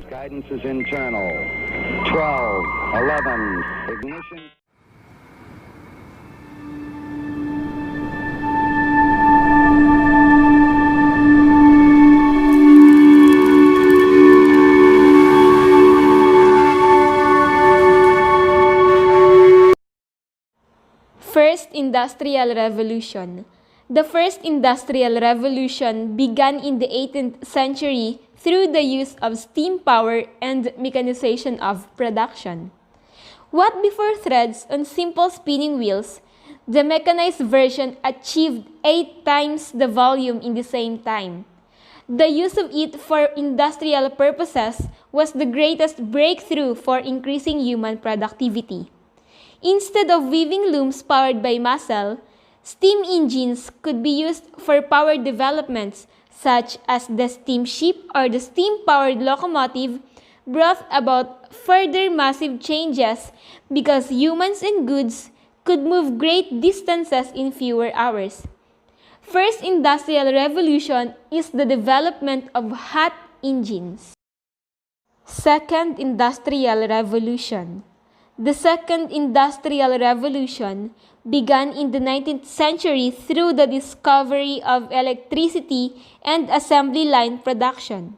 Guidance is internal. 12, 11, ignition. First Industrial Revolution. The first industrial revolution began in the 18th century through the use of steam power and mechanization of production. What before threads on simple spinning wheels, the mechanized version achieved 8 times the volume in the same time. The use of it for industrial purposes was the greatest breakthrough for increasing human productivity. Instead of weaving looms powered by muscle, steam engines could be used for power developments such as the steamship or the steam-powered locomotive brought about further massive changes because humans and goods could move great distances in fewer hours. First Industrial Revolution is the development of hot engines. Second Industrial Revolution. The Second Industrial Revolution began in the 19th century through the discovery of electricity and assembly line production.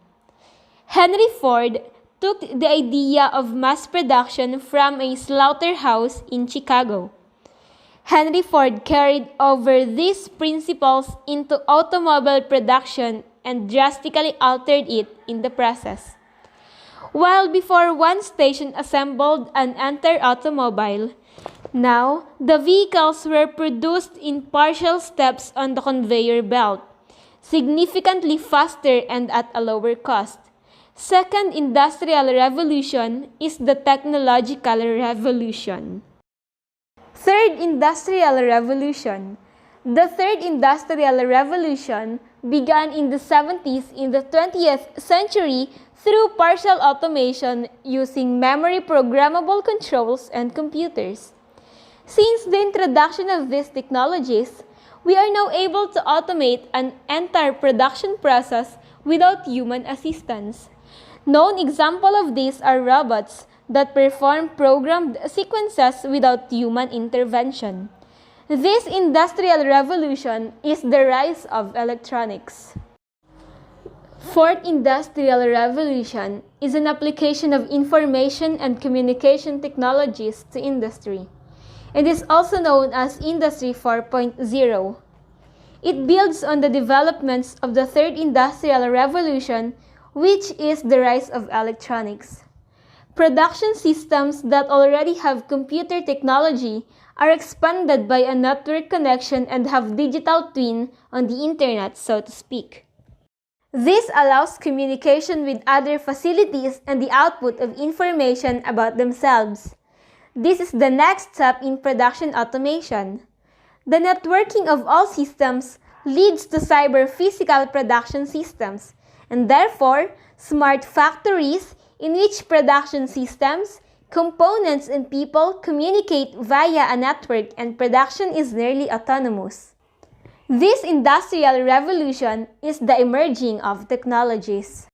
Henry Ford took the idea of mass production from a slaughterhouse in Chicago. Henry Ford carried over these principles into automobile production and drastically altered it in the process. While before one station assembled an entire automobile, now the vehicles were produced in partial steps on the conveyor belt, significantly faster and at a lower cost. Second Industrial Revolution is the technological revolution. Third Industrial Revolution. The Third Industrial Revolution began in the 70s in the 20th century through partial automation using memory programmable controls and computers. Since the introduction of these technologies, we are now able to automate an entire production process without human assistance. Known examples of these are robots that perform programmed sequences without human intervention. This industrial revolution is the rise of electronics. Fourth Industrial Revolution is an application of information and communication technologies to industry. It is also known as Industry 4.0. It builds on the developments of the Third Industrial Revolution, which is the rise of electronics. Production systems that already have computer technology are expanded by a network connection and have digital twin on the internet, so to speak. This allows communication with other facilities and the output of information about themselves. This is the next step in production automation. The networking of all systems leads to cyber-physical production systems, and therefore, smart factories in which production systems, components, and people communicate via a network and production is nearly autonomous. This industrial revolution is the emerging of technologies.